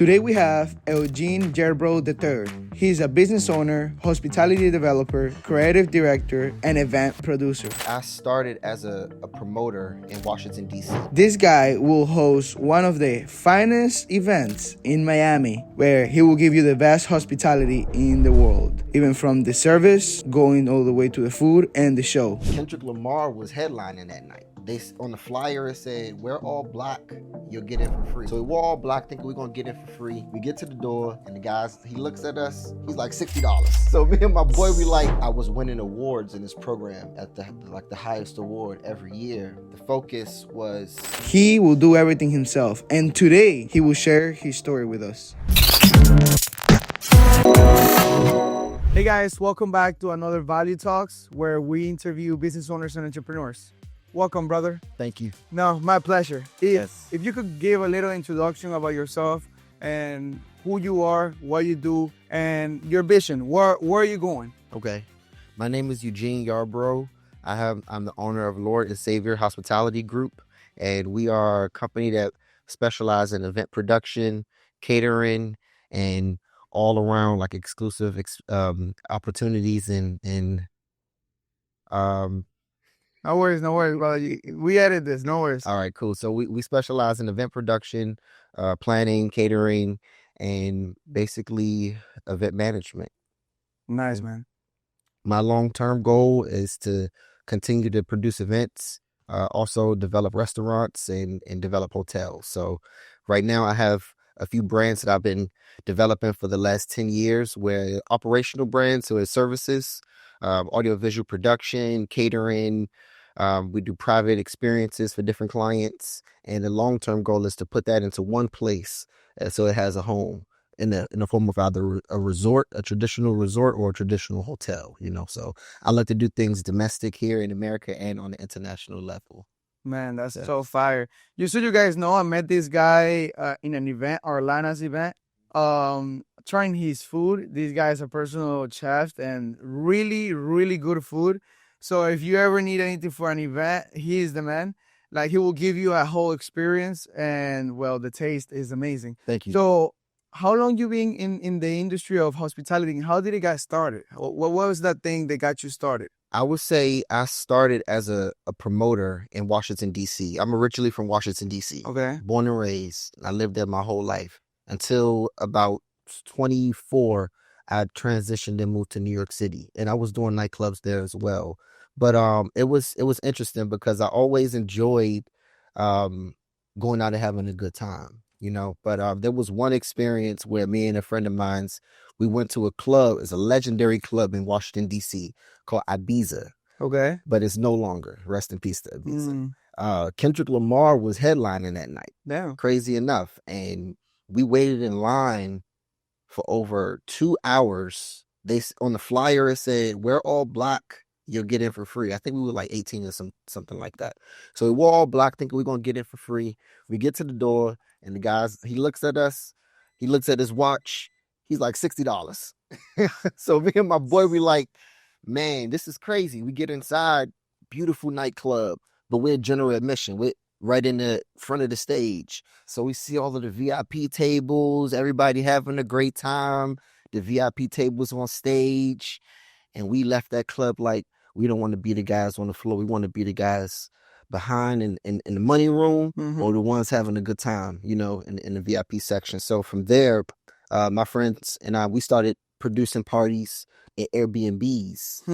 Today we have Eugene Yarbrough III. He's a business owner, hospitality developer, creative director, and event producer. I started as a promoter in Washington, D.C. This guy will host one of the finest events in Miami, where he will give you the best hospitality in the world, even from the service, going all the way to the food and the show. Kendrick Lamar was headlining that night. On the flyer it said, "We're all black, you'll get in for free." So we're all black, thinking we're gonna get in for free. We get to the door, and the guy, he looks at us, he's like $60. So me and my boy, we like, I was winning awards in this program at the highest award every year. The focus was he will do everything himself, and today he will share his story with us. Hey guys, welcome back to another Value Talks, where we interview business owners and entrepreneurs. Welcome, brother. Thank you. No, my pleasure. If you could give a little introduction about yourself and who you are, what you do, and your vision. Where are you going? Okay. My name is Eugene Yarbrough. I'm the owner of Lord and Savior Hospitality Group, and we are a company that specializes in event production, catering, and all around like exclusive opportunities and No worries, brother. We edit this, no worries. All right, cool. So we specialize in event production, planning, catering, and basically event management. Nice, man. My long-term goal is to continue to produce events, also develop restaurants and develop hotels. So right now I have a few brands that I've been developing for the last 10 years, where operational brands, so it's services, audiovisual production, catering. We do private experiences for different clients, and the long-term goal is to put that into one place, so it has a home in the form of either a resort, a traditional resort, or a traditional hotel. So I like to do things domestic here in America and on the international level. Man, that's so fire. So you guys know, I met this guy in an event, Orlana's event, trying his food. This guy is a personal chef and really, really good food. So if you ever need anything for an event, he is the man. Like, he will give you a whole experience, and well, the taste is amazing. Thank you. So how long you been in the industry of hospitality, and how did it get started? What was that thing that got you started? I would say I started as a promoter in Washington, D.C. I'm originally from Washington, D.C. Okay. Born and raised. I lived there my whole life until about 24. I transitioned and moved to New York City, and I was doing nightclubs there as well. But it was interesting because I always enjoyed going out and having a good time, But there was one experience where me and a friend of mine's, we went to a club. It's a legendary club in Washington, D.C. called Ibiza. Okay. But it's no longer. Rest in peace to Ibiza. Kendrick Lamar was headlining that night. Damn. Crazy enough. And we waited in line for over 2 hours. On the flyer, it said, "We're all black, you'll get in for free." I think we were like 18 or something like that. So we're all black, thinking we're going to get in for free. We get to the door, and the guy, he looks at us. He looks at his watch. He's like $60. So me and my boy, we like, man, this is crazy. We get inside, beautiful nightclub, but we're general admission. We're right in the front of the stage. So we see all of the VIP tables, everybody having a great time. The VIP tables on stage. And we left that club like, we don't want to be the guys on the floor. We want to be the guys behind in the money room, or the ones having a good time, in the VIP section. So from there, my friends and I, we started producing parties at Airbnbs,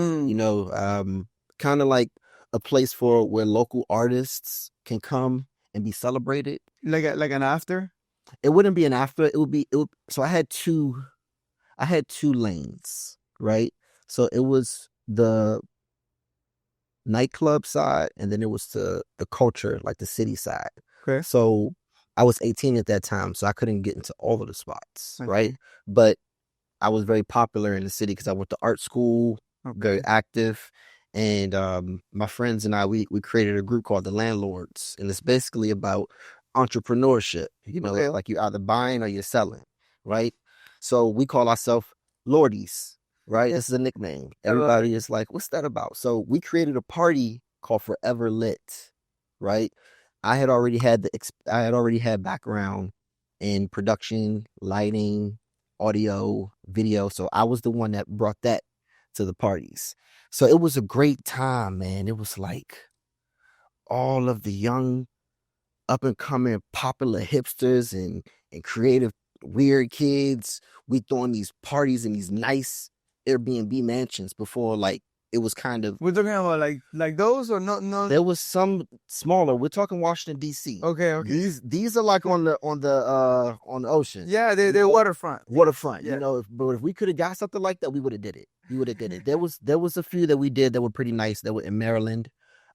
kind of like a place for where local artists can come and be celebrated. Like an after? It wouldn't be an after. So I had two lanes, right? So it was the nightclub side, and then it was the culture, like the city side. Okay. So I was 18 at that time, so I couldn't get into all of the spots, right? But I was very popular in the city because I went to art school, very active. And my friends and I, we created a group called the Landlords, and it's basically about entrepreneurship. Like you're either buying or you're selling, right? So we call ourselves Lordies. Right? This is a nickname. Everybody is like, what's that about? So we created a party called Forever Lit, right? I had already had background in production, lighting, audio, video. So I was the one that brought that to the parties. So it was a great time, man. It was like all of the young up and coming popular hipsters and creative weird kids. We throwing these parties in these nice Airbnb mansions before like it was kind of. We're talking about like those or not? No. There was some smaller. We're talking Washington D.C. Okay. These are like on the ocean. Yeah, they're waterfront. Waterfront. Yeah. You know, but if we could have got something like that, we would have did it. We would have did it. There was a few that we did that were pretty nice that were in Maryland.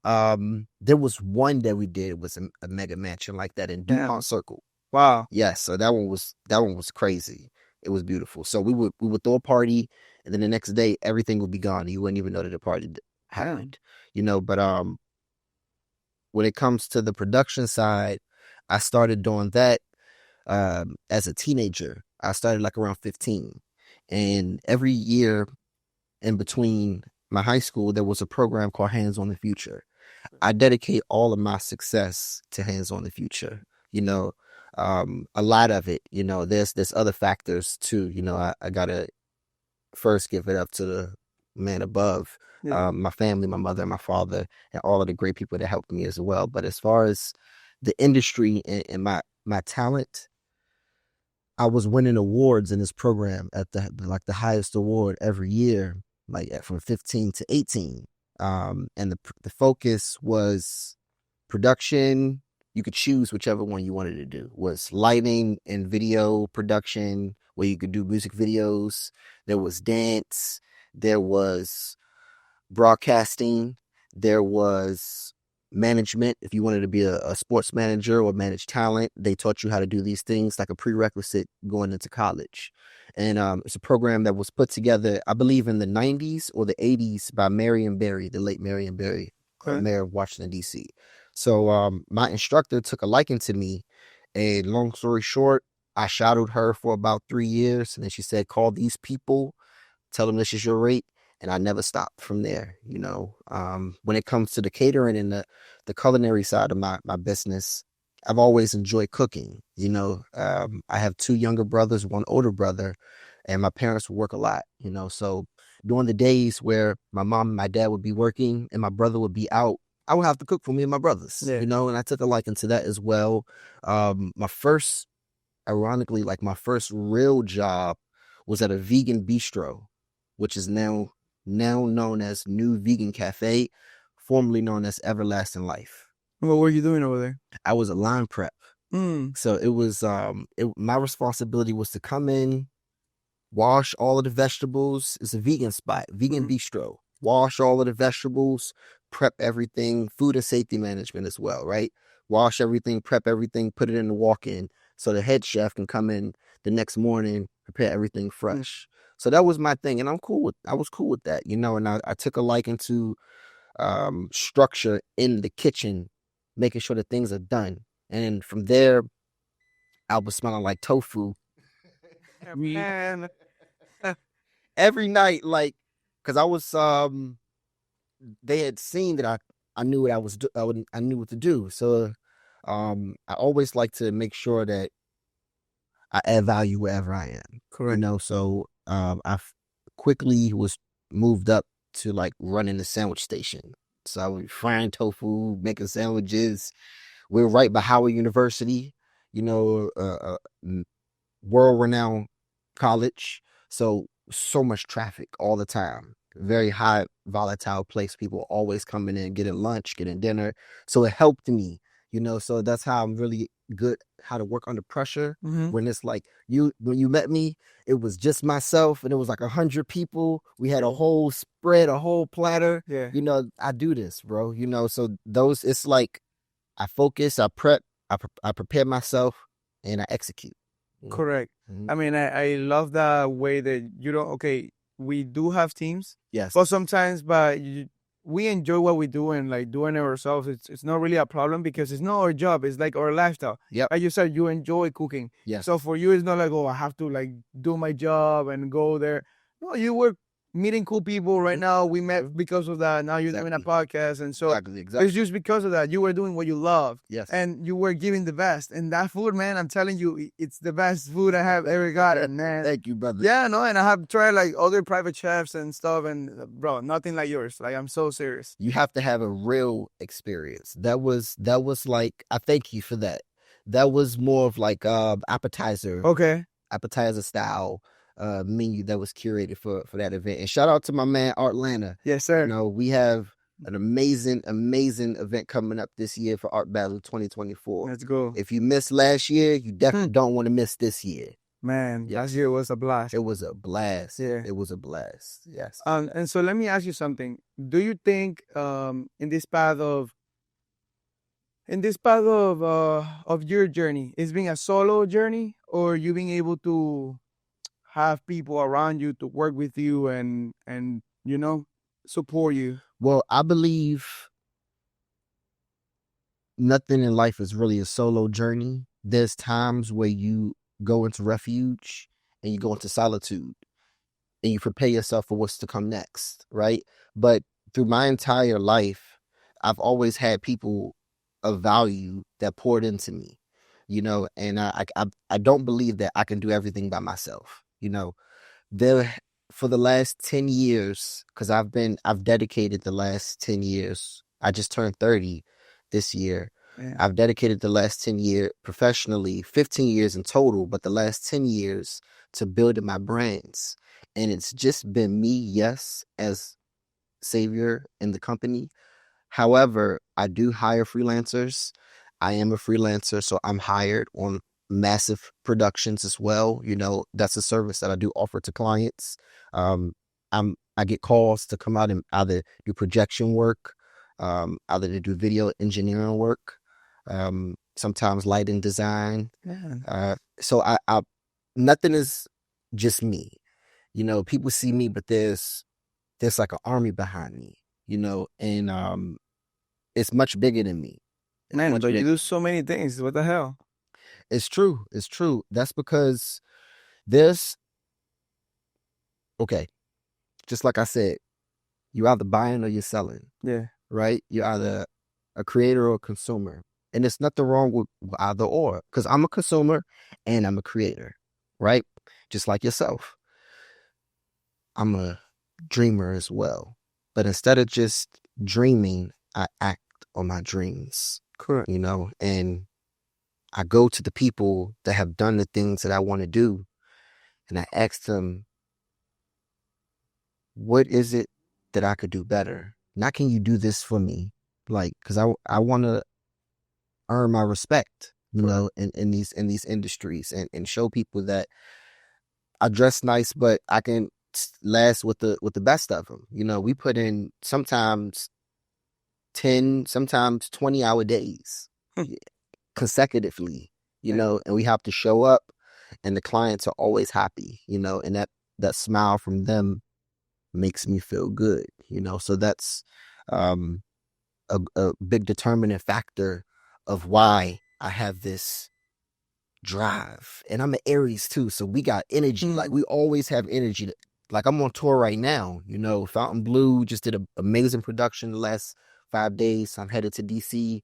There was one that we did. It was a mega mansion like that in DuPont Circle. Wow. Yes, so that one was crazy. It was beautiful. So we would throw a party, and then the next day everything would be gone. You wouldn't even know that the party happened. You know, but when it comes to the production side, I started doing that as a teenager. I started like around 15, and every year in between my high school, there was a program called Hands on the Future. I dedicate all of my success to Hands on the Future. You know, a lot of it, you know, there's other factors too. You know, I gotta first give it up to the man above, my family, my mother, my father, and all of the great people that helped me as well. But as far as the industry and my talent, I was winning awards in this program at the highest award every year, like from 15 to 18. And the focus was production. You could choose whichever one you wanted to do. Was lighting and video production, where you could do music videos. There was dance. There was broadcasting. There was management. If you wanted to be a sports manager or manage talent, they taught you how to do these things like a prerequisite going into college. And it's a program that was put together, I believe, in the 90s or the 80s by Marion Barry, the late Marion Barry, mayor of Washington, D.C. So my instructor took a liking to me. And long story short, I shadowed her for about 3 years. And then she said, call these people, tell them this is your rate. And I never stopped from there. You know, when it comes to the catering and the culinary side of my business, I've always enjoyed cooking. You know, I have 2 younger brothers, 1 older brother, and my parents would work a lot, you know. So during the days where my mom and my dad would be working and my brother would be out, I would have to cook for me and my brothers, you know, and I took a liking to that as well. Ironically, like my first real job was at a vegan bistro, which is now known as New Vegan Cafe, formerly known as Everlasting Life. What were you doing over there? I was a line prep. So it was my responsibility was to come in, wash all of the vegetables. It's a vegan spot, vegan bistro. Wash all of the vegetables, prep everything, food and safety management as well, right? Wash everything, prep everything, put it in the walk-in so the head chef can come in the next morning, prepare everything fresh. So that was my thing, and I was cool with that, you know, and I took a liking to structure in the kitchen, making sure that things are done. And from there, I was smelling like tofu. Man. Every night, like, because I was they had seen that I knew what I knew what to do. So I always like to make sure that I add value wherever I am. Correct. You know, so I quickly was moved up to like running the sandwich station. So I was frying tofu, making sandwiches. We're right by Howard University, you know, world-renowned college. So much traffic all the time. Very high volatile place. People always coming in, getting lunch, getting dinner. So it helped me, you know. So that's how I'm really good how to work under pressure. When it's like when you met me, it was just myself and it was like 100 people. We had a whole spread, a whole platter. You know, I do this, bro. You know, so it's like I focus, I prep, I prepare myself, and I execute. Correct. I mean, I love the way that you don't. Okay, we do have teams. Yes. But sometimes, we enjoy what we do and like doing it ourselves. It's not really a problem because it's not our job. It's like our lifestyle. Yep. Like you said, you enjoy cooking. Yes. So for you, it's not like, oh, I have to like do my job and go there. No, you work meeting cool people right now. We met because of that. Now you're doing a podcast. And so Exactly. it's just because of that. You were doing what you love. Yes. And you were giving the best. And that food, man, I'm telling you, it's the best food I have ever gotten, man. Thank you, brother. Yeah, no, and I have tried like other private chefs and stuff, and bro, nothing like yours. Like, I'm so serious. You have to have a real experience. That was like, I thank you for that. That was more of like appetizer Okay. style menu that was curated for that event. And shout out to my man Artlanta. Yes, sir. You know, we have an amazing event coming up this year for Art Battle 2024. Let's go. If you missed last year, you definitely don't want to miss this year. Man, last year was a blast. It was a blast. Yeah. It was a blast. Yes. And so let me ask you something. Do you think in this path of your journey, it's been a solo journey, or you being able to have people around you to work with you and support you? Well, I believe nothing in life is really a solo journey. There's times where you go into refuge and you go into solitude and you prepare yourself for what's to come next, right? But through my entire life, I've always had people of value that poured into me, and I don't believe that I can do everything by myself. There, for the last 10 years, because I've dedicated the last 10 years. I just turned 30 this year. Yeah. I've dedicated the last 10 years professionally, 15 years in total, but the last 10 years to building my brands. And it's just been me, yes, as savior in the company. However, I do hire freelancers. I am a freelancer, so I'm hired on massive productions as well. That's a service that I do offer to clients. I get calls to come out and either do projection work, either to do video engineering work, sometimes lighting design. Yeah. So I nothing is just me. People see me, but there's like an army behind me, and it's much bigger than me. Man, but you do so many things. What the hell? It's true. It's true. That's because there's, okay, just like I said, you're either buying or you're selling. Yeah. Right? You're either a creator or a consumer. And there's nothing wrong with either or, because I'm a consumer and I'm a creator, right? Just like yourself. I'm a dreamer as well. But instead of just dreaming, I act on my dreams. Correct. And I go to the people that have done the things that I want to do, and I ask them, what is it that I could do better? Not can you do this for me? Like, because I want to earn my respect, in these industries, and show people that I dress nice, but I can last with the best of them. We put in sometimes 10, sometimes 20-hour days consecutively, and we have to show up, and the clients are always happy, and that smile from them makes me feel good, so that's a big determining factor of why I have this drive. And I'm an Aries too, so we got energy. Like, we always have energy. Like, I'm on tour right now, Fountain Blue just did an amazing production the last 5 days. I'm headed to DC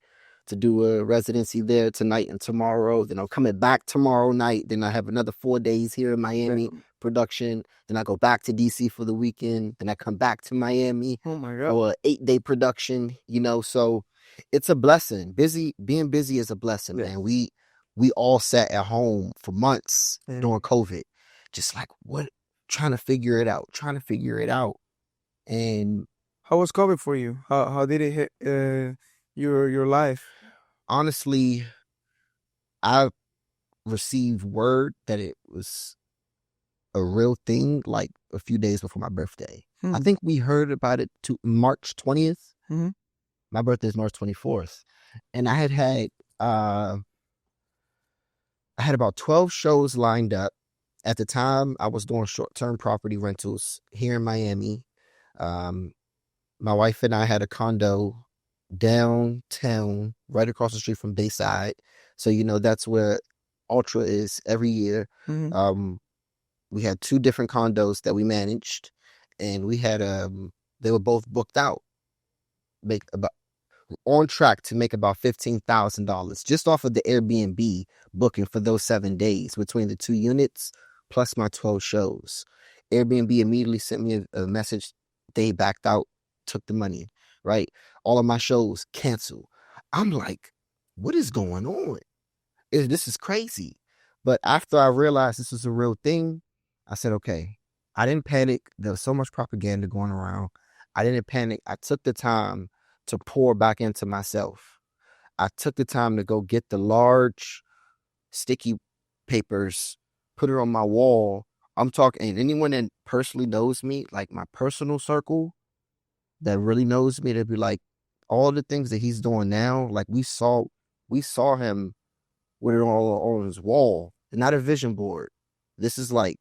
to do a residency there tonight and tomorrow. Then I'm coming back tomorrow night. Then I have another 4 days here in Miami production. Then I go back to DC for the weekend. Then I come back to Miami Oh my God. for an 8-day production, so it's a blessing. Being busy is a blessing, man. We all sat at home for months during COVID, just like, trying to figure it out. And how was COVID for you? How did it hit your life? Honestly, I received word that it was a real thing like a few days before my birthday. I think we heard about it to March 20th. Mm-hmm. My birthday is March 24th. And I had about 12 shows lined up. At the time, I was doing short-term property rentals here in Miami. My wife and I had a condo downtown, right across the street from Bayside. So, that's where Ultra is every year. Mm-hmm. We had 2 different condos that we managed. and we had they were both booked out, make about on track to make about $15,000 just off of the Airbnb booking for those 7 days between the 2 units plus my 12 shows. Airbnb immediately sent me a message. They backed out, took the money, right? All of my shows canceled. I'm like, what is going on? This is crazy. But after I realized this was a real thing, I said, okay, I didn't panic. There was so much propaganda going around. I didn't panic. I took the time to pour back into myself. I took the time to go get the large sticky papers, put it on my wall. I'm talking, and anyone that personally knows me, like my personal circle that really knows me, they'd be like, all the things that he's doing now, like we saw him with it all on his wall, not a vision board. This is like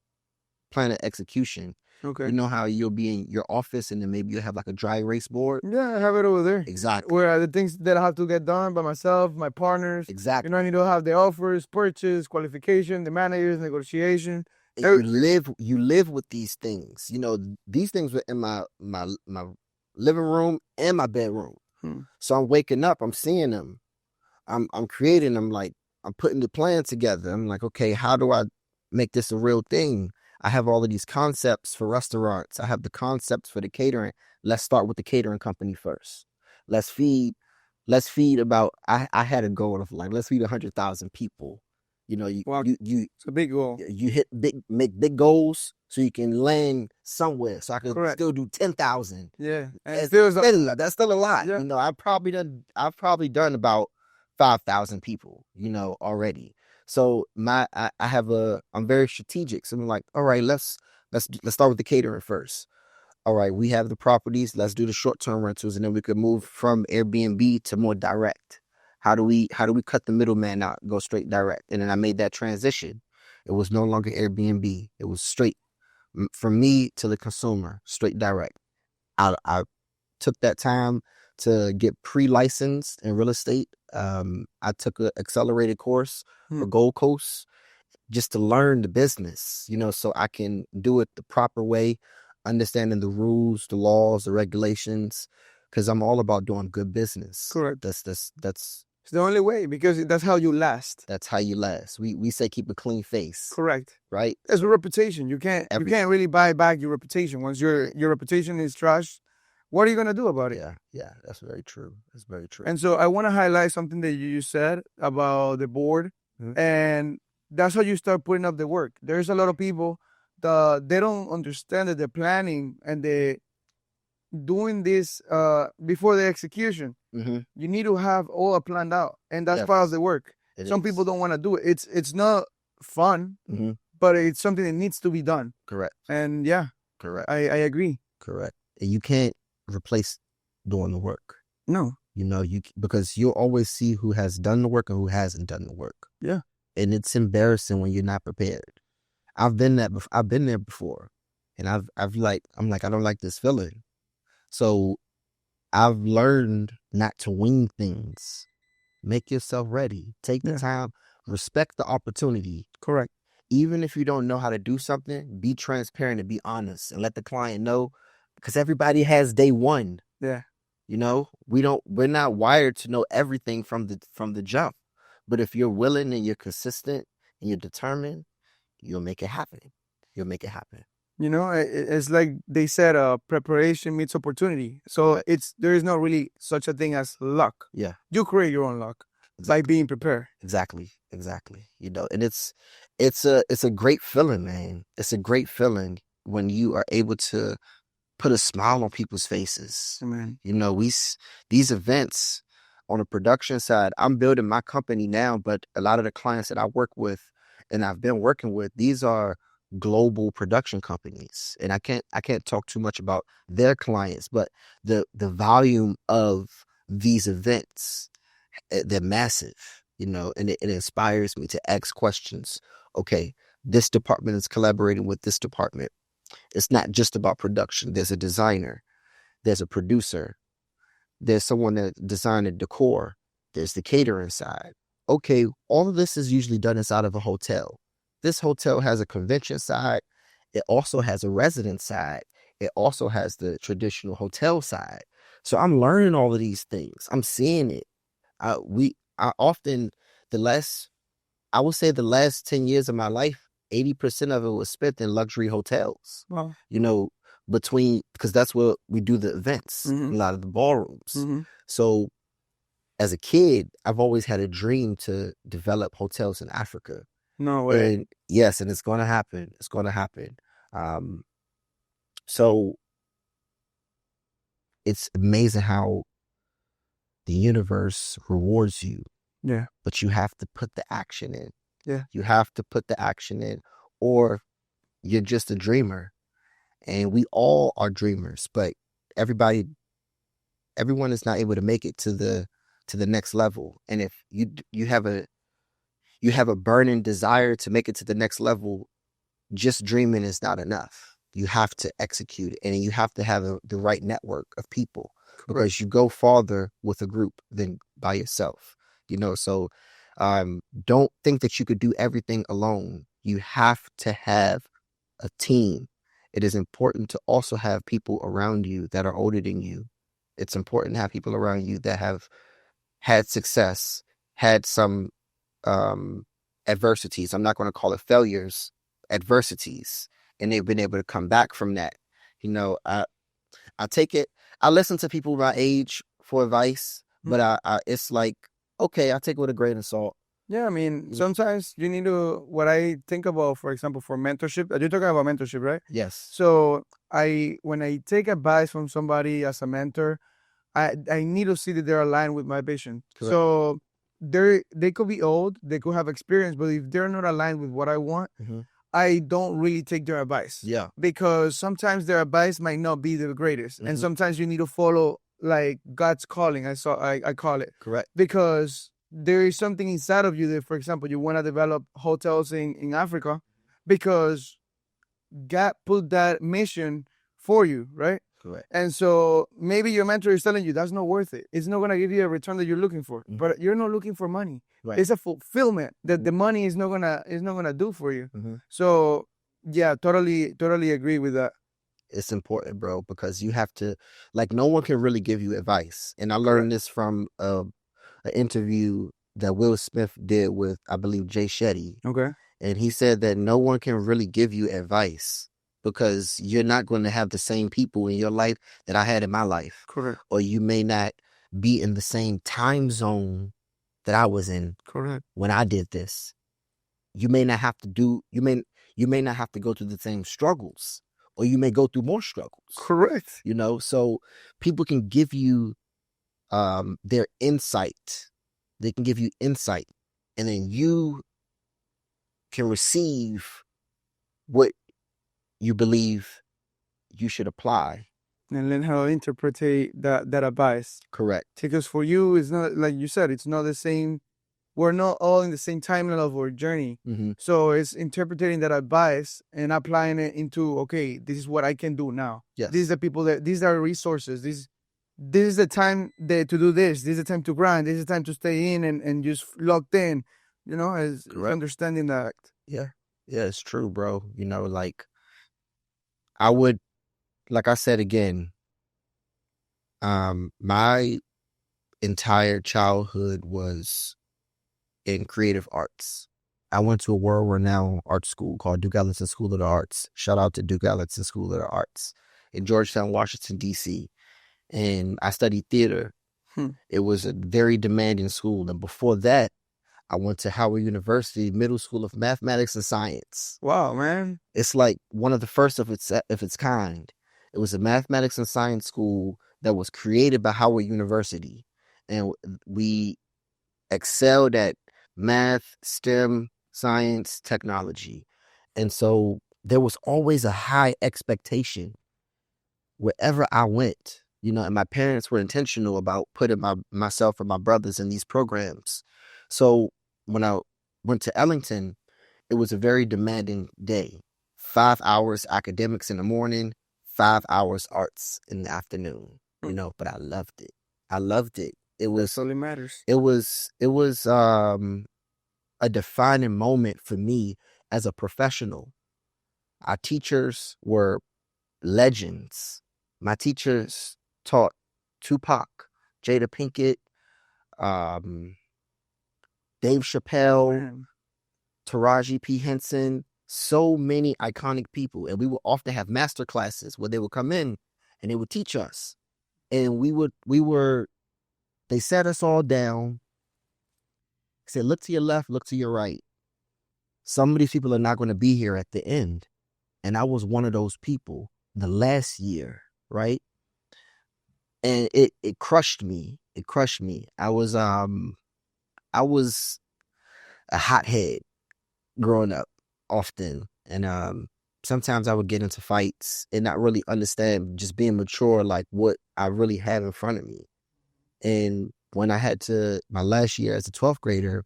plan of execution. Okay. You know how you'll be in your office and then maybe you'll have like a dry erase board? Yeah, I have it over there. Exactly. Where are the things that I have to get done by myself, my partners. Exactly. You know, I need to have the offers, purchase, qualification, the managers, negotiation. You live with these things. You know, these things were in my living room and my bedroom. So I'm waking up, I'm seeing them. I'm creating them, like I'm putting the plan together. I'm like, okay, how do I make this a real thing? I have all of these concepts for restaurants. I have the concepts for the catering. Let's start with the catering company first. Let's feed about, I had a goal of like, let's feed 100,000 people. You know, it's a big goal. You make big goals so you can land somewhere. So I can still do 10,000. Yeah. And that's still a lot. Yeah. You know, I've probably done about 5,000 people, you know, already. So I'm very strategic. So I'm like, all right, let's start with the catering first. All right, we have the properties. Let's do the short-term rentals, and then we could move from Airbnb to more direct. How do we cut the middleman out, go straight direct? And then I made that transition. It was no longer Airbnb. It was straight from me to the consumer, straight direct. I took that time to get pre-licensed in real estate. I took an accelerated course for Gold Coast just to learn the business, you know, so I can do it the proper way, understanding the rules, the laws, the regulations, because I'm all about doing good business. Correct. That's it's the only way, because that's how you last. That's how you last. We say keep a clean face. Correct. Right? That's a reputation. You can't really buy back your reputation. Once your reputation is trashed, what are you going to do about it? Yeah, that's very true. That's very true. And so I want to highlight something that you said about the board, and that's how you start putting up the work. There's a lot of people that they don't understand that the planning and the doing this before the execution. You need to have all planned out, and that's part of the work. Some people don't want to do it. It's not fun, but it's something that needs to be done. Correct. And correct. I agree. Correct. And you can't replace doing the work. No. You know, because you'll always see who has done the work and who hasn't done the work. Yeah. And it's embarrassing when you're not prepared. I've been there before, and I'm like, I don't like this feeling. So I've learned not to wing things. Make yourself ready. Take the time. Respect the opportunity. Correct. Even if you don't know how to do something, be transparent and be honest and let the client know, because everybody has day one. Yeah. You know, we're not wired to know everything from the jump. But if you're willing and you're consistent and you're determined, you'll make it happen. You'll make it happen. You know, it's like they said, preparation meets opportunity. So there is not really such a thing as luck. Yeah. You create your own luck by being prepared. Exactly. You know, and it's a great feeling, man. It's a great feeling when you are able to put a smile on people's faces. Amen. You know, these events on the production side, I'm building my company now, but a lot of the clients that I work with and I've been working with, these are global production companies. And I can't talk too much about their clients, but the volume of these events, they're massive, you know, and it inspires me to ask questions. Okay, this department is collaborating with this department. It's not just about production. There's a designer, there's a producer, there's someone that designed the decor, there's the catering side. Okay, all of this is usually done inside of a hotel. This hotel has a convention side. It also has a residence side. it also has the traditional hotel side. So I'm learning all of these things. I'm seeing it. I often, the last, I would say the last 10 years of my life, 80% of it was spent in luxury hotels, Wow. you know, because that's where we do the events, a lot of the ballrooms. So as a kid, I've always had a dream to develop hotels in Africa. No way. And yes, and it's going to happen. It's going to happen. Um, so it's amazing how the universe rewards you, Yeah. but you have to put the action in. Yeah. You have to put the action in, or you're just a dreamer. And we all are dreamers, but everybody, everyone is not able to make it to the next level. And if you have a burning desire to make it to the next level, just dreaming is not enough. You have to execute it, and you have to have the right network of people. Correct. Because you go farther with a group than by yourself. So don't think that you could do everything alone. You have to have a team. It is important to also have people around you that are older than you. It's important to have people around you that have had success, had some adversities. I'm not going to call it failures, adversities, and they've been able to come back from that. I take it. I listen to people my age for advice, but it's like, okay, I take it with a grain of salt. Yeah, I mean, sometimes you need to, what I think about, for example, for mentorship, you're talking about mentorship, right? Yes. So when I take advice from somebody as a mentor, I need to see that they're aligned with my vision. Correct. So they could be old, they could have experience, but if they're not aligned with what I want, I don't really take their advice. Yeah. Because sometimes their advice might not be the greatest. And sometimes you need to follow like God's calling. I call it. Correct. Because there is something inside of you that, for example, you want to develop hotels in Africa because God put that mission for you, right? Correct. And so maybe your mentor is telling you that's not worth it. It's not going to give you a return that you're looking for. But you're not looking for money. Right. It's a fulfillment that the money is not gonna do for you. So yeah, totally agree with that. It's important, bro, because you have to, like, no one can really give you advice. And I learned this from an interview that Will Smith did with, I believe, Jay Shetty. Okay. And he said that no one can really give you advice because you're not going to have the same people in your life that I had in my life. Correct. Or you may not be in the same time zone that I was in. Correct. When I did this. You may not have to go through the same struggles, or you may go through more struggles. Correct. So people can give you their insight. They can give you insight, and then you can receive what you believe you should apply. And learn how to interpret that advice. Correct. Because for you, it's not, like you said, it's not the same. We're not all in the same timeline of our journey. So it's interpreting that advice and applying it into, okay, this is what I can do now. Yes. These are people these are resources. This is the time to do this. This is the time to grind. This is the time to stay in and just locked in, as understanding that. Yeah. Yeah, it's true, bro. I would, like I said again, my entire childhood was in creative arts. I went to a world-renowned art school called Duke Ellington School of the Arts. Shout out to Duke Ellington School of the Arts in Georgetown, Washington, D.C. And I studied theater. It was a very demanding school. And before that, I went to Howard University Middle School of Mathematics and Science. Wow, man. It's like one of the first of its kind. It was a mathematics and science school that was created by Howard University. And we excelled at math, STEM, science, technology. And so there was always a high expectation wherever I went, and my parents were intentional about putting myself and my brothers in these programs. So when I went to Ellington, it was a very demanding day. 5 hours academics in the morning, 5 hours arts in the afternoon, but I loved it. It was, that's all that matters. It was a defining moment for me as a professional. Our teachers were legends. My teachers taught Tupac, Jada Pinkett, um, Dave Chappelle, Man. Taraji P. Henson, so many iconic people. And we would often have master classes where they would come in and they would teach us. And they sat us all down, said, look to your left, look to your right. Some of these people are not going to be here at the end. And I was one of those people the last year, right? And it crushed me. It crushed me. I was a hothead growing up often. And sometimes I would get into fights and not really understand, just being mature, like what I really have in front of me. And when I had my last year as a 12th grader,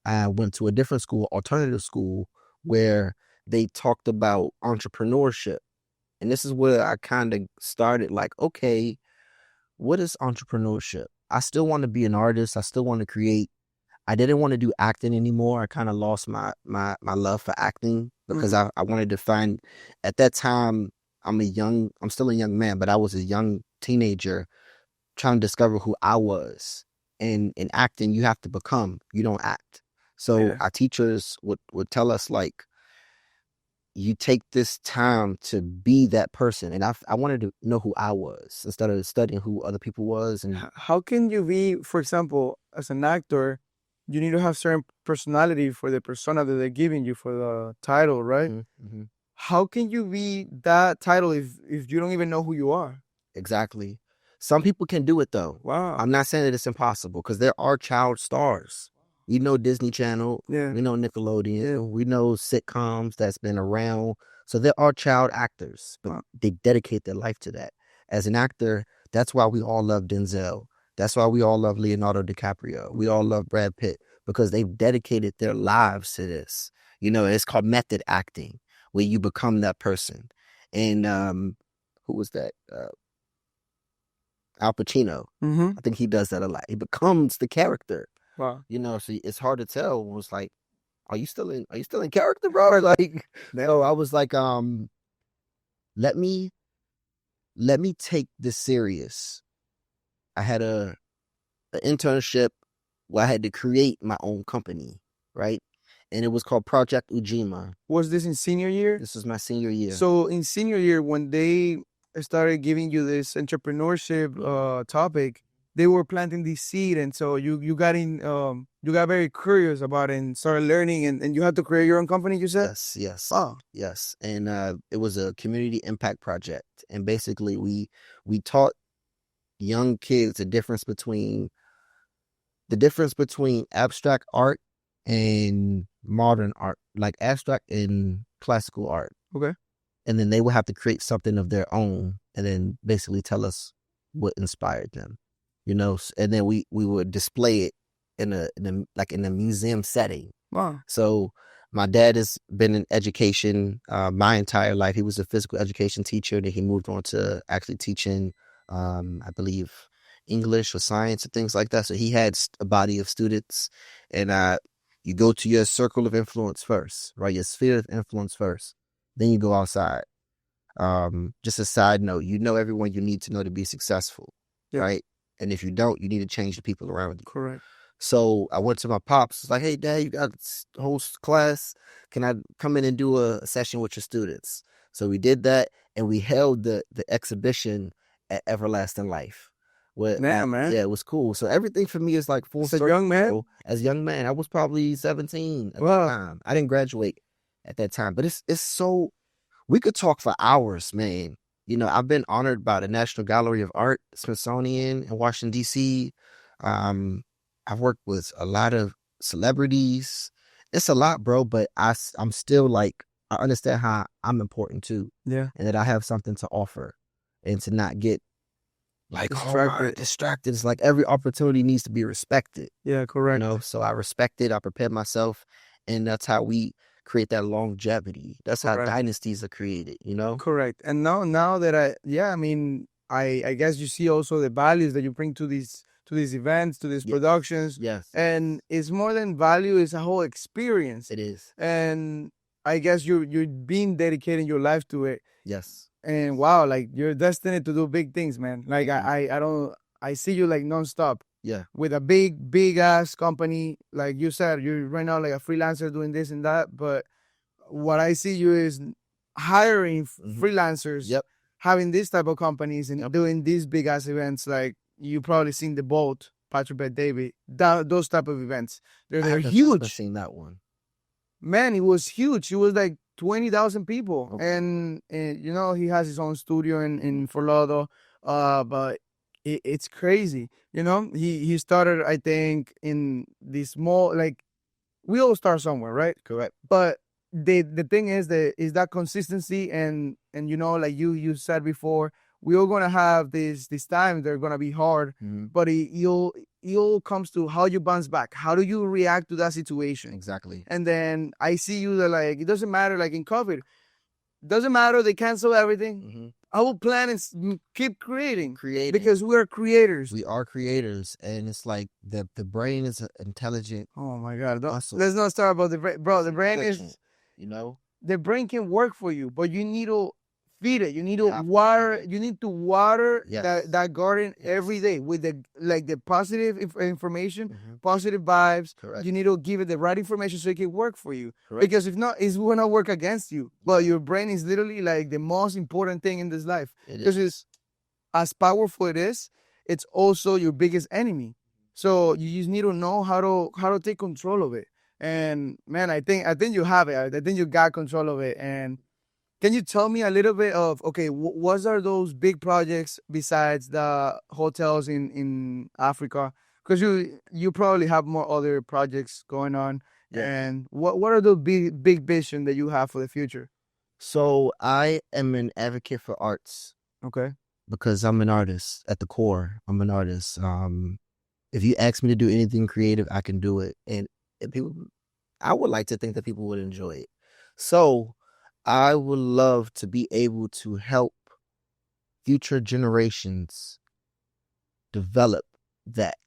I went to a different school, alternative school, where they talked about entrepreneurship. And this is where I kind of started like, okay, what is entrepreneurship? I still want to be an artist. I still want to create. I didn't want to do acting anymore. I kind of lost my love for acting because I wanted to find, at that time, I'm still a young man, but I was a young teenager trying to discover who I was. And in acting, you have to become, you don't act. So our teachers would tell us, like, you take this time to be that person. And I wanted to know who I was instead of studying who other people was. And how can you be, for example, as an actor, you need to have certain personality for the persona that they're giving you for the title, right? mm-hmm. How can you be that title if you don't even know who you are? Exactly. Some people can do it though. Wow. I'm not saying that it's impossible, because there are child stars. We know Disney Channel, we know Nickelodeon, we know sitcoms that's been around. So there are child actors, but they dedicate their life to that. As an actor, that's why we all love Denzel. That's why we all love Leonardo DiCaprio. We all love Brad Pitt, because they've dedicated their lives to this. You know, it's called method acting, where you become that person. And who was that? Al Pacino. I think he does that a lot. He becomes the character. Wow. You know, so it's hard to tell. It was like, are you still in character, bro? Or like, no, I was like, let me take this serious. I had an internship where I had to create my own company, right? And it was called Project Ujima. Was this in senior year? This was my senior year. So in senior year, when they started giving you this entrepreneurship topic, they were planting this seed, and so you got very curious about it and started learning, and you had to create your own company, you said? Yes. Oh. Yes. And it was a community impact project. And basically we taught young kids the difference between abstract art and modern art, like abstract and classical art. Okay. And then they would have to create something of their own and then basically tell us what inspired them, you know. And then we would display it in a museum setting. Wow. So my dad has been in education my entire life. He was a physical education teacher. Then he moved on to actually teaching, I believe, English or science and things like that. So he had a body of students. And you go to your circle of influence first, right? Your sphere of influence first. Then you go outside. Just a side note, you know everyone you need to know to be successful, right? And if you don't, you need to change the people around you. Correct. So I went to my pops. It's like, hey, Dad, you got a whole class. Can I come in and do a session with your students? So we did that, and we held the exhibition at Everlasting Life. Man. Yeah, it was cool. So everything for me is like full circle. As a young man? As a young man, I was probably 17 at the time. I didn't graduate at that time, but it's so, we could talk for hours, man. You know, I've been honored by the National Gallery of Art, Smithsonian in Washington, D.C. I've worked with a lot of celebrities. It's a lot, bro, but I'm still like, I understand how I'm important too. Yeah. And that I have something to offer, and to not get like distracted. It's like every opportunity needs to be respected. Yeah, correct. You know, so I respect it. I prepare myself, and that's how we create that longevity. That's how dynasties are created, you know? Correct. And now that I guess you see also the values that you bring to these events, to these productions. Yes. And it's more than value, it's a whole experience. It is. And I guess you're being dedicating your life to it. Yes. and wow, like you're destined to do big things, man. Like Thank you. I don't, I see you like nonstop Yeah. with a big ass company. Like you said, you're right now like a freelancer doing this and that. But what I see you is hiring freelancers, Yep. having these type of companies and Yep. doing these big ass events. Like you probably seen the boat, Patrick Bet David, those type of events. They're I haven't huge. seen that one. Man, it was huge. It was like 20,000 people. Okay. And you know, he has his own studio in Forlodo. But it's crazy. You know, he started, I think, in the small, like, we all start somewhere, right? Correct. But the thing is that consistency, and you know, like you said before, we all gonna have this time. They're gonna be hard, but it all comes to how you bounce back. How do you react to that situation? Exactly. And then I see you that, like, it doesn't matter, like in COVID, doesn't matter, they cancel everything. I will plan and keep creating because we're creators. We are creators, and it's like the brain is intelligent. Oh my God! Muscle. Let's not start about the brain, bro. The brain is, you know, the brain can work for you, but you need to feed it. You need to water. You need to water that garden every day with the positive information, positive vibes. Correct. You need to give it the right information so it can work for you. Correct. Because if not, it's gonna work against you. But your brain is literally like the most important thing in this life. Because it's as powerful it is, it's also your biggest enemy. So you just need to know how to take control of it. And man, I think you have it. I think you got control of it. And can you tell me a little bit of, okay, what are those big projects besides the hotels in Africa? Because you probably have more other projects going on. Yes. And what are the big vision that you have for the future? So I am an advocate for arts. Okay. Because I'm an artist at the core. I'm an artist. If you ask me to do anything creative, I can do it. And people, I would like to think that people would enjoy it. So I would love to be able to help future generations develop that.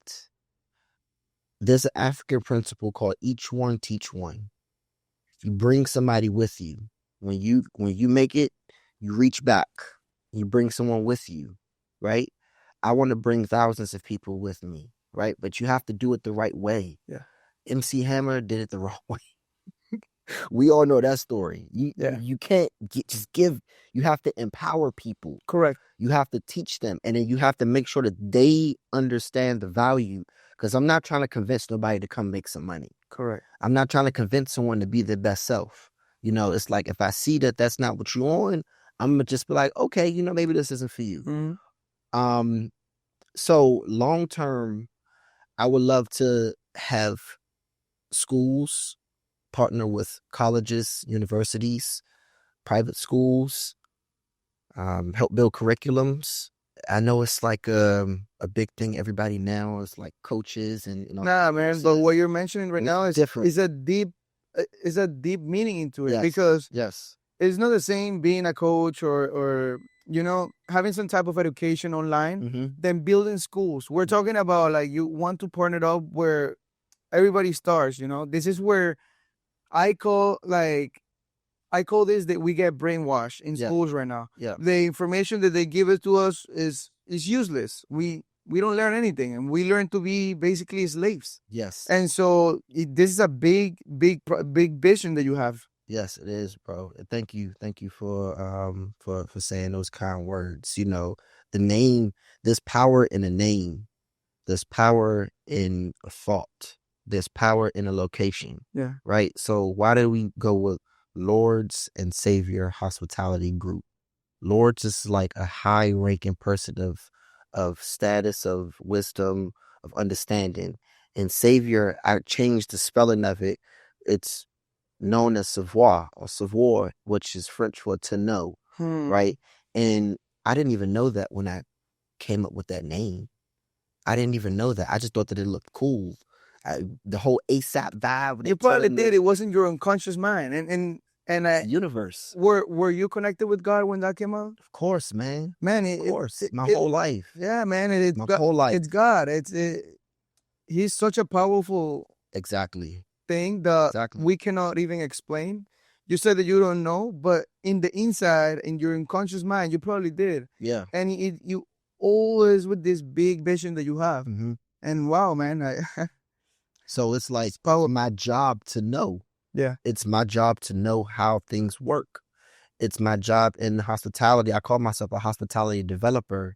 There's an African principle called each one teach one. You bring somebody with you. When you make it, you reach back. You bring someone with you, right? I want to bring thousands of people with me, right? But you have to do it the right way. Yeah. MC Hammer did it the wrong way. We all know that story. You can't just give. You have to empower people. Correct. You have to teach them, and then you have to make sure that they understand the value. Because I'm not trying to convince nobody to come make some money. Correct. I'm not trying to convince someone to be their best self. You know, it's like if I see that that's not what you're on, I'm gonna just be like, okay, you know, maybe this isn't for you. So long term, I would love to have schools partner with colleges, universities, private schools, help build curriculums. I know it's like a big thing. Everybody now is like coaches and nah, man. But what you're mentioning right now is different. Is a deep meaning into it. Because it's not the same being a coach or you know, having some type of education online than building schools. We're talking about like you want to partner up where everybody starts. You know, this is where I call this that we get brainwashed in schools right now. Yeah. The information that they give it to us is useless. We don't learn anything, and we learn to be basically slaves. Yes. And so this is a big vision that you have. Yes, it is, bro. Thank you for saying those kind words. You know, the name. There's power in a name. There's power in a thought. There's power in a location. Yeah. Right. So why did we go with Lords and Savior Hospitality Group? Lords is like a high-ranking person of status, of wisdom, of understanding. And Savior, I changed the spelling of it. It's known as savoir or savoir, which is French for to know, right? And I didn't even know that when I came up with that name. I didn't even know that. I just thought that it looked cool. The whole ASAP vibe. You probably did. It wasn't your unconscious mind, and universe. Were you connected with God when that came out? Of course, man. Man, of course. My whole life. Yeah, man. My whole life. It's God. He's such a powerful thing that we cannot even explain. You said that you don't know, but in the inside, in your unconscious mind, you probably did. Yeah. And you always with this big vision that you have. Mm-hmm. And wow, man, So it's like it's power. my job to know. Yeah. It's my job to know how things work. It's my job in hospitality. I call myself a hospitality developer.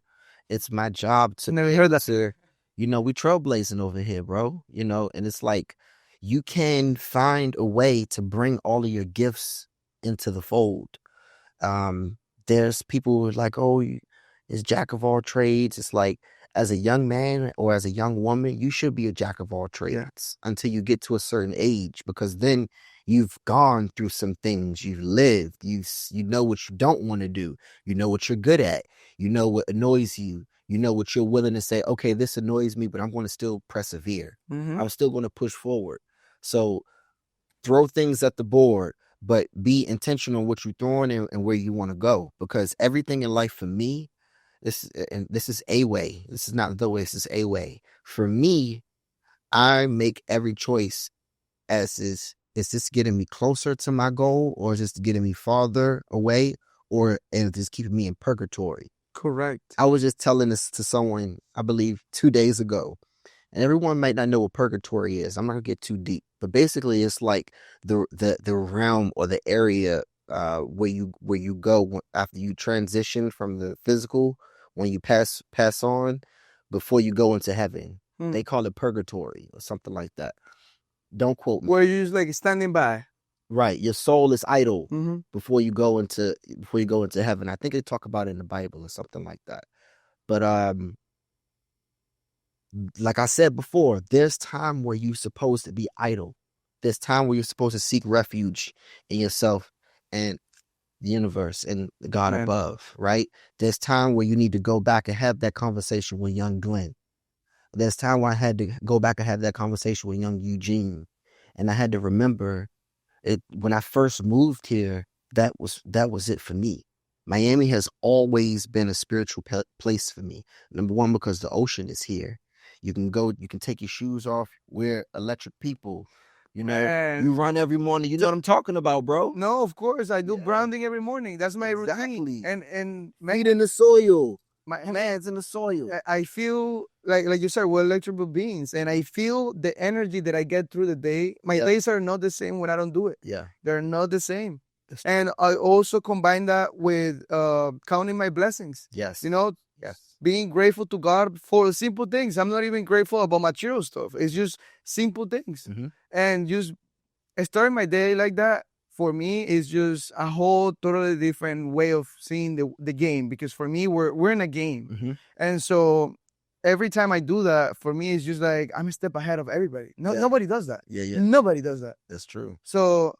It's my job to Never heard that. we trailblazing over here, bro. And it's like you can find a way to bring all of your gifts into the fold. There's people who are like, oh, it's jack of all trades. It's like, as a young man or as a young woman, you should be a jack of all trades until you get to a certain age, because then you've gone through some things, you've lived, you know what you don't want to do, you know what you're good at, you know what annoys you, you know what you're willing to say, okay, this annoys me, but I'm going to still persevere. Mm-hmm. I'm still going to push forward. So throw things at the board, but be intentional on what you're throwing and where you want to go, because everything in life for me, this is a way. This is not the way. This is a way. For me, I make every choice as is this getting me closer to my goal, or is this getting me farther away, or is this keeping me in purgatory? Correct. I was just telling this to someone, I believe 2 days ago, and everyone might not know what purgatory is. I'm not gonna get too deep, but basically it's like the realm or the area where you go after you transition from the physical, when you pass on before you go into heaven. They call it purgatory or something like that. Don't quote me. Where you're just like standing by. Right, your soul is idle Mm-hmm. before you go into heaven. I think they talk about it in the Bible or something like that. But like I said before, there's time where you're supposed to be idle. There's time where you're supposed to seek refuge in yourself and the universe and the God above, right? There's time where you need to go back and have that conversation with young Glenn. There's time where I had to go back and have that conversation with young Eugene. And I had to remember it when I first moved here, that was it for me. Miami has always been a spiritual place for me. Number one, because the ocean is here. You can take your shoes off. We're electric people. You run every morning. You know what I'm talking about, bro? No, of course. I do grounding every morning. That's my routine. And feet in the soil. My hands in the soil. I feel like you said, we're electrical beings, and I feel the energy that I get through the day. My days are not the same when I don't do it. Yeah. They're not the same. And I also combine that with counting my blessings. Yes. Yes. Being grateful to God for simple things. I'm not even grateful about material stuff. It's just simple things. Mm-hmm. And just starting my day like that, for me, is just a whole totally different way of seeing the game. Because for me, we're in a game. Mm-hmm. And so every time I do that, for me, it's just like I'm a step ahead of everybody. Nobody does that. Yeah. Nobody does that. That's true. So,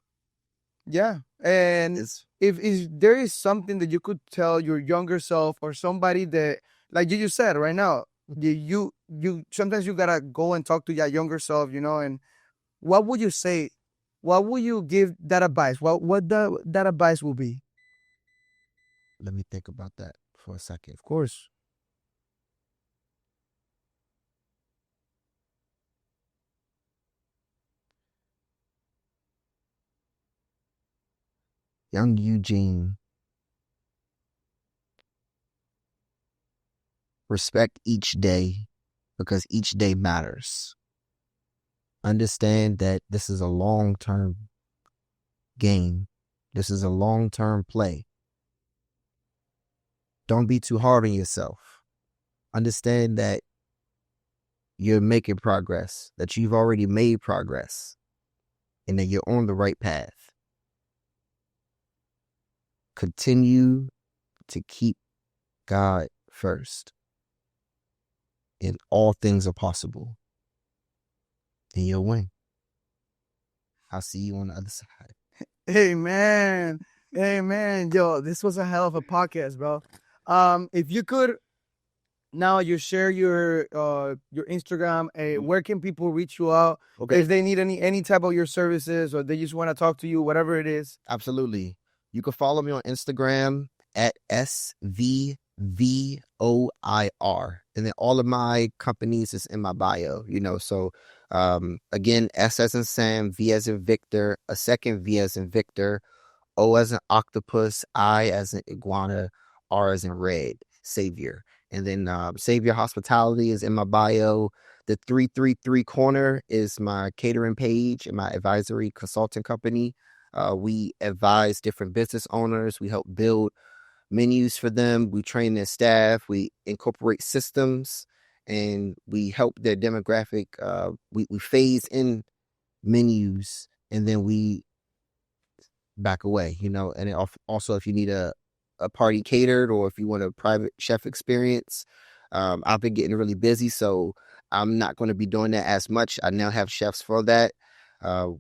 yeah. And if there is something that you could tell your younger self, or somebody that, like you just said right now, you sometimes you gotta go and talk to your younger self, and what would you say? What would you give that advice? What that advice will be? Let me think about that for a second. Of course. Young Eugene, respect each day, because each day matters. Understand that this is a long-term game. This is a long-term play. Don't be too hard on yourself. Understand that you're making progress, that you've already made progress, and that you're on the right path. Continue to keep God first, and all things are possible. And you'll win. I'll see you on the other side. Amen. Amen. Yo, this was a hell of a podcast, bro. If you could now you share your Instagram, where can people reach you out? Okay. If they need any type of your services, or they just want to talk to you, whatever it is. Absolutely. You can follow me on Instagram at SVVOIR. And then all of my companies is in my bio, So again, S as in Sam, V as in Victor, a second V as in Victor, O as in octopus, I as in iguana, R as in red, Savior. And then Savior Hospitality is in my bio. The 333 Corner is my catering page and my advisory consulting company. We advise different business owners. We help build menus for them. We train their staff. We incorporate systems, and we help their demographic. We phase in menus, and then we back away, and also if you need a party catered, or if you want a private chef experience, I've been getting really busy, so I'm not going to be doing that as much. I now have chefs for that.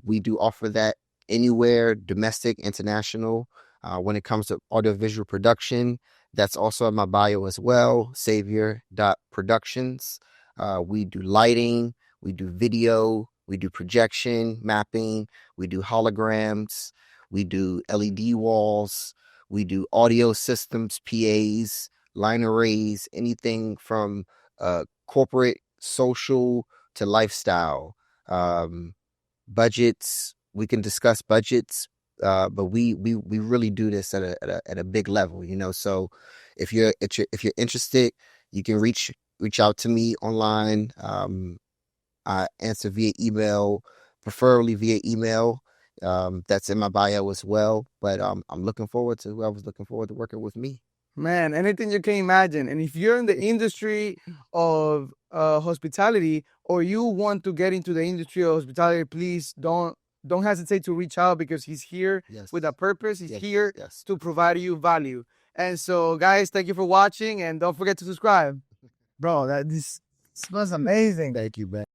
We do offer that anywhere, domestic, international. When it comes to audiovisual production, that's also in my bio as well, savior.productions. We do lighting, we do video, we do projection, mapping, we do holograms, we do LED walls, we do audio systems, PAs, line arrays, anything from corporate, social to lifestyle. Budgets, we can discuss budgets, but we really do this at a big level, So if you're interested, you can reach out to me online. I answer via email, preferably via email. That's in my bio as well. But I'm looking forward to whoever's looking forward to working with me. Man, anything you can imagine. And if you're in the industry of hospitality, or you want to get into the industry of hospitality, please don't hesitate to reach out, because he's here Yes. with a purpose. He's Yes. here Yes. to provide you value. And so, guys, thank you for watching, and don't forget to subscribe. Bro, this was amazing. Thank you, man.